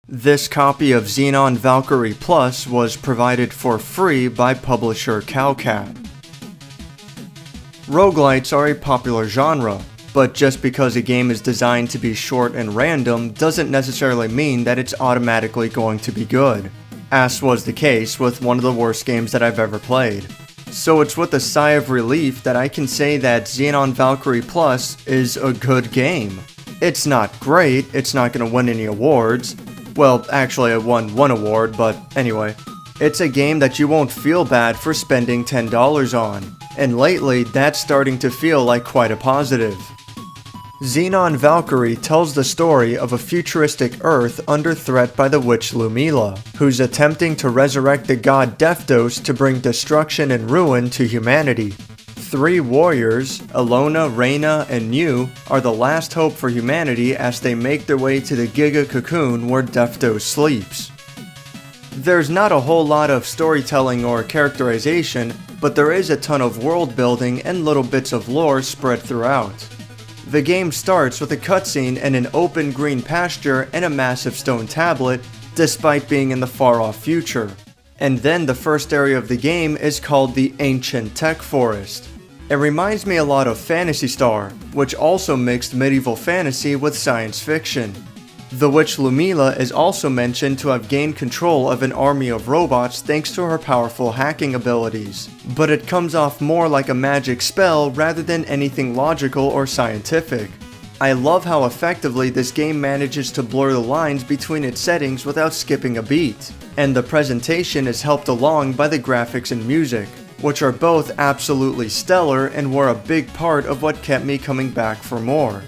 This copy of Xenon Valkyrie Plus was provided for free by publisher Cowcat. Roguelites are a popular genre, but just because a game is designed to be short and random doesn't necessarily mean that it's automatically going to be good, as was the case with one of the worst games that I've ever played. So it's with a sigh of relief that I can say that Xenon Valkyrie Plus is a good game. It's not great, it's not going to win any awards. Well, actually it won one award, but anyway. It's a game that you won't feel bad for spending $10 on, and lately that's starting to feel like quite a positive. Xenon Valkyrie tells the story of a futuristic Earth under threat by the witch Lumila, who's attempting to resurrect the god Deftos to bring destruction and ruin to humanity. Three warriors, Alona, Reyna, and New, are the last hope for humanity as they make their way to the Giga Cocoon where Deftos sleeps. There's not a whole lot of storytelling or characterization, but there is a ton of world building and little bits of lore spread throughout. The game starts with a cutscene in an open green pasture and a massive stone tablet, despite being in the far-off future. And then the first area of the game is called the Ancient Tech Forest. It reminds me a lot of Phantasy Star, which also mixed medieval fantasy with science fiction. The witch Lumila is also mentioned to have gained control of an army of robots thanks to her powerful hacking abilities, but it comes off more like a magic spell rather than anything logical or scientific. I love how effectively this game manages to blur the lines between its settings without skipping a beat, and the presentation is helped along by the graphics and music, which are both absolutely stellar and were a big part of what kept me coming back for more.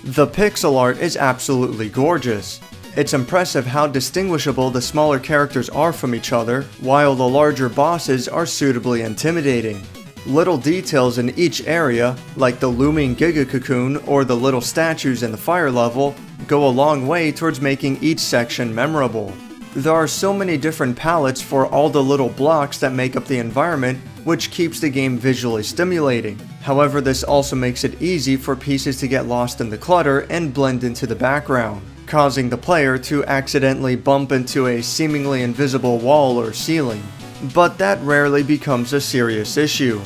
The pixel art is absolutely gorgeous. It's impressive how distinguishable the smaller characters are from each other, while the larger bosses are suitably intimidating. Little details in each area, like the looming Giga Cocoon or the little statues in the fire level, go a long way towards making each section memorable. There are so many different palettes for all the little blocks that make up the environment, which keeps the game visually stimulating. However, this also makes it easy for pieces to get lost in the clutter and blend into the background, causing the player to accidentally bump into a seemingly invisible wall or ceiling. But that rarely becomes a serious issue.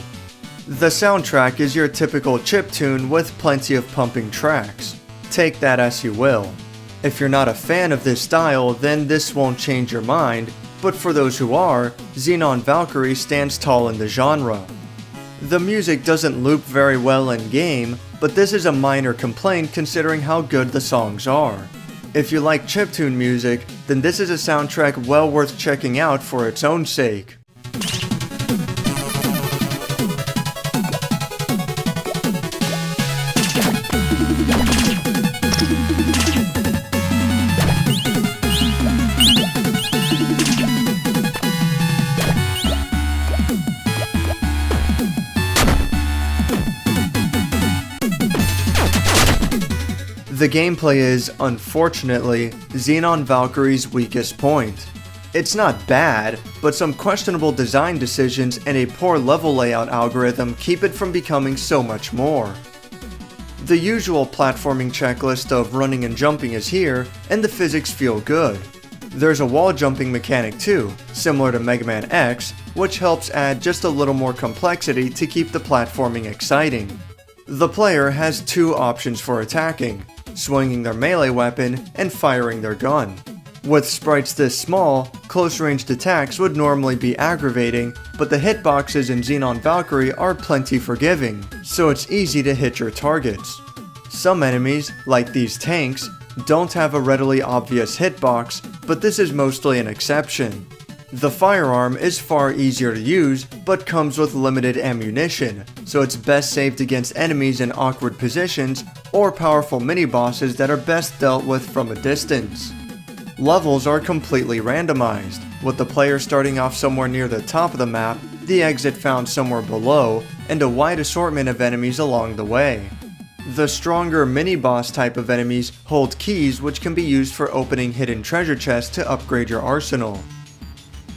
The soundtrack is your typical chiptune with plenty of pumping tracks. Take that as you will. If you're not a fan of this style, then this won't change your mind, but for those who are, Xenon Valkyrie stands tall in the genre. The music doesn't loop very well in-game, but this is a minor complaint considering how good the songs are. If you like chiptune music, then this is a soundtrack well worth checking out for its own sake. The gameplay is, unfortunately, Xenon Valkyrie's weakest point. It's not bad, but some questionable design decisions and a poor level layout algorithm keep it from becoming so much more. The usual platforming checklist of running and jumping is here, and the physics feel good. There's a wall jumping mechanic too, similar to Mega Man X, which helps add just a little more complexity to keep the platforming exciting. The player has two options for attacking: swinging their melee weapon and firing their gun. With sprites this small, close-ranged attacks would normally be aggravating, but the hitboxes in Xenon Valkyrie are plenty forgiving, so it's easy to hit your targets. Some enemies, like these tanks, don't have a readily obvious hitbox, but this is mostly an exception. The firearm is far easier to use, but comes with limited ammunition, so it's best saved against enemies in awkward positions or powerful mini-bosses that are best dealt with from a distance. Levels are completely randomized, with the player starting off somewhere near the top of the map, the exit found somewhere below, and a wide assortment of enemies along the way. The stronger mini-boss type of enemies hold keys which can be used for opening hidden treasure chests to upgrade your arsenal.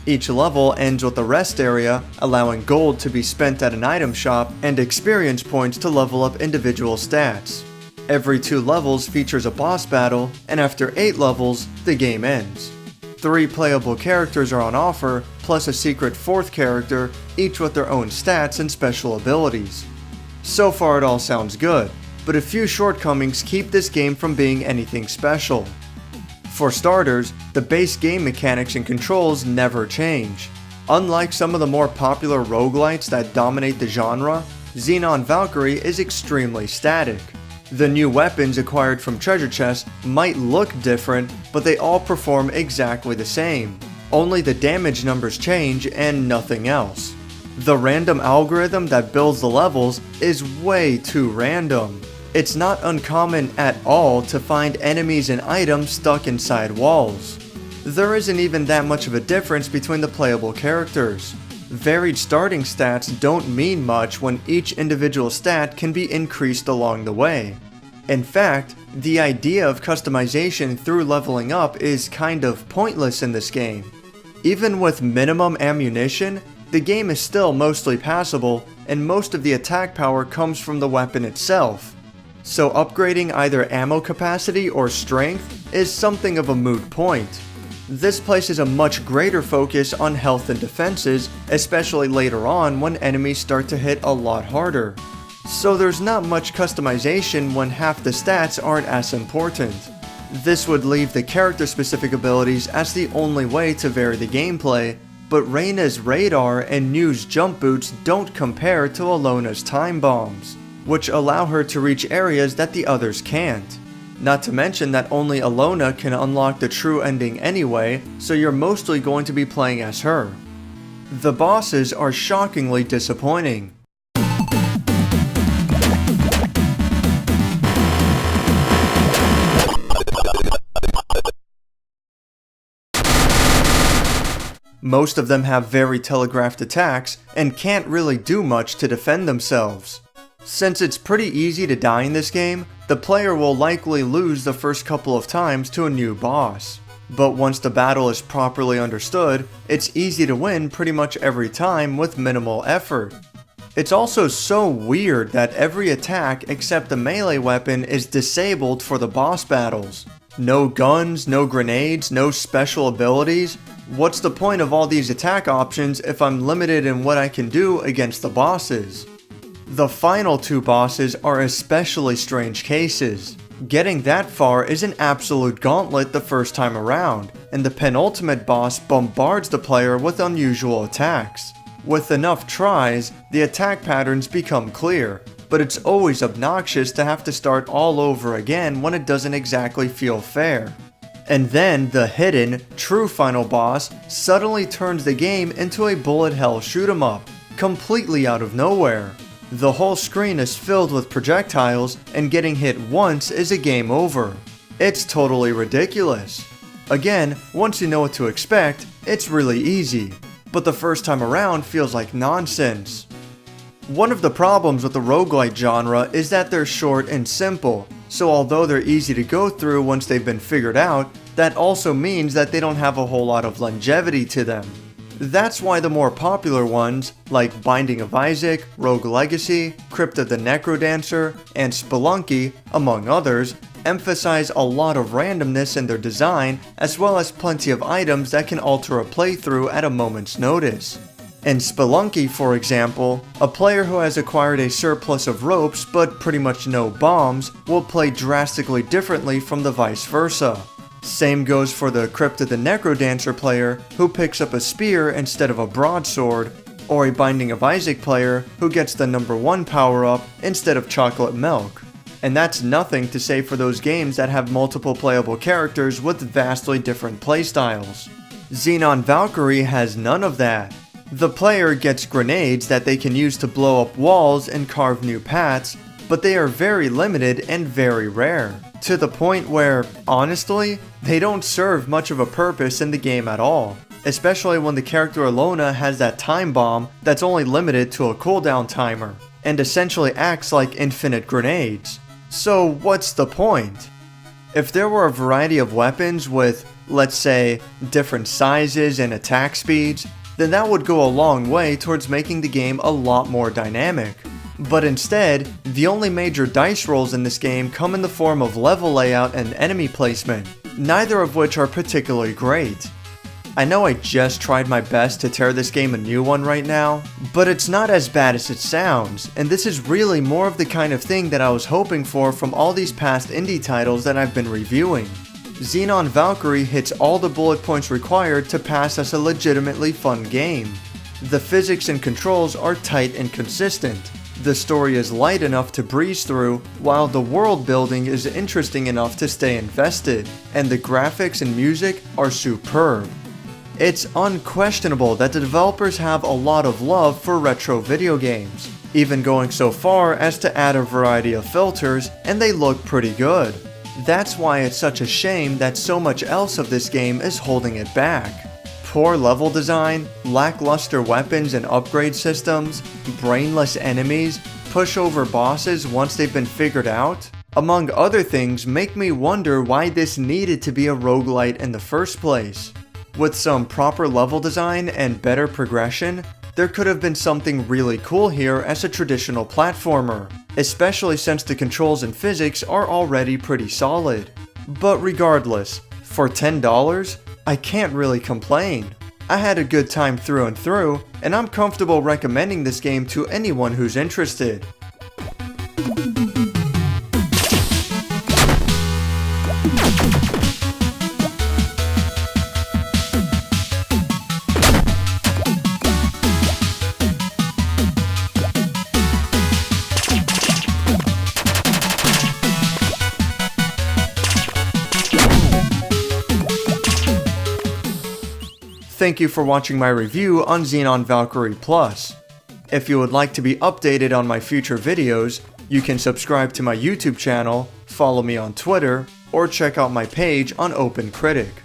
Each level ends with a rest area, allowing gold to be spent at an item shop and experience points to level up individual stats. Every 2 levels features a boss battle, and after 8 levels, the game ends. 3 playable characters are on offer, plus a secret 4th character, each with their own stats and special abilities. So far it all sounds good, but a few shortcomings keep this game from being anything special. For starters, the base game mechanics and controls never change. Unlike some of the more popular roguelites that dominate the genre, Xenon Valkyrie is extremely static. The new weapons acquired from treasure chests might look different, but they all perform exactly the same. Only the damage numbers change and nothing else. The random algorithm that builds the levels is way too random. It's not uncommon at all to find enemies and items stuck inside walls. There isn't even that much of a difference between the playable characters. Varied starting stats don't mean much when each individual stat can be increased along the way. In fact, the idea of customization through leveling up is kind of pointless in this game. Even with minimum ammunition, the game is still mostly passable, and most of the attack power comes from the weapon itself. So upgrading either ammo capacity or strength is something of a moot point. This places a much greater focus on health and defenses, especially later on when enemies start to hit a lot harder. So there's not much customization when half the stats aren't as important. This would leave the character-specific abilities as the only way to vary the gameplay, but Reyna's radar and New's jump boots don't compare to Alona's time bombs, which allow her to reach areas that the others can't. Not to mention that only Alona can unlock the true ending anyway, so you're mostly going to be playing as her. The bosses are shockingly disappointing. Most of them have very telegraphed attacks and can't really do much to defend themselves. Since it's pretty easy to die in this game, the player will likely lose the first couple of times to a new boss. But once the battle is properly understood, it's easy to win pretty much every time with minimal effort. It's also so weird that every attack except the melee weapon is disabled for the boss battles. No guns, no grenades, no special abilities. What's the point of all these attack options if I'm limited in what I can do against the bosses? The final 2 bosses are especially strange cases. Getting that far is an absolute gauntlet the first time around, and the penultimate boss bombards the player with unusual attacks. With enough tries, the attack patterns become clear, but it's always obnoxious to have to start all over again when it doesn't exactly feel fair. And then the hidden, true final boss suddenly turns the game into a bullet hell shoot 'em up, completely out of nowhere. The whole screen is filled with projectiles, and getting hit once is a game over. It's totally ridiculous. Again, once you know what to expect, it's really easy, but the first time around feels like nonsense. One of the problems with the roguelite genre is that they're short and simple, so although they're easy to go through once they've been figured out, that also means that they don't have a whole lot of longevity to them. That's why the more popular ones, like Binding of Isaac, Rogue Legacy, Crypt of the Necrodancer, and Spelunky, among others, emphasize a lot of randomness in their design, as well as plenty of items that can alter a playthrough at a moment's notice. In Spelunky, for example, a player who has acquired a surplus of ropes but pretty much no bombs will play drastically differently from the vice versa. Same goes for the Crypt of the Necrodancer player who picks up a spear instead of a broadsword, or a Binding of Isaac player who gets the number 1 power-up instead of chocolate milk. And that's nothing to say for those games that have multiple playable characters with vastly different playstyles. Xenon Valkyrie has none of that. The player gets grenades that they can use to blow up walls and carve new paths, but they are very limited and very rare, to the point where, honestly, they don't serve much of a purpose in the game at all, especially when the character Alona has that time bomb that's only limited to a cooldown timer, and essentially acts like infinite grenades. So what's the point? If there were a variety of weapons with, let's say, different sizes and attack speeds, then that would go a long way towards making the game a lot more dynamic. But instead, the only major dice rolls in this game come in the form of level layout and enemy placement, neither of which are particularly great. I know I just tried my best to tear this game a new one right now, but it's not as bad as it sounds, and this is really more of the kind of thing that I was hoping for from all these past indie titles that I've been reviewing. Xenon Valkyrie hits all the bullet points required to pass as a legitimately fun game. The physics and controls are tight and consistent. The story is light enough to breeze through, while the world building is interesting enough to stay invested, and the graphics and music are superb. It's unquestionable that the developers have a lot of love for retro video games, even going so far as to add a variety of filters, and they look pretty good. That's why it's such a shame that so much else of this game is holding it back. Poor level design, lackluster weapons and upgrade systems, brainless enemies, pushover bosses once they've been figured out, among other things, make me wonder why this needed to be a roguelite in the first place. With some proper level design and better progression, there could have been something really cool here as a traditional platformer, especially since the controls and physics are already pretty solid. But regardless, for $10, I can't really complain. I had a good time through and through, and I'm comfortable recommending this game to anyone who's interested. Thank you for watching my review on Xenon Valkyrie Plus. If you would like to be updated on my future videos, you can subscribe to my YouTube channel, follow me on Twitter, or check out my page on Critic.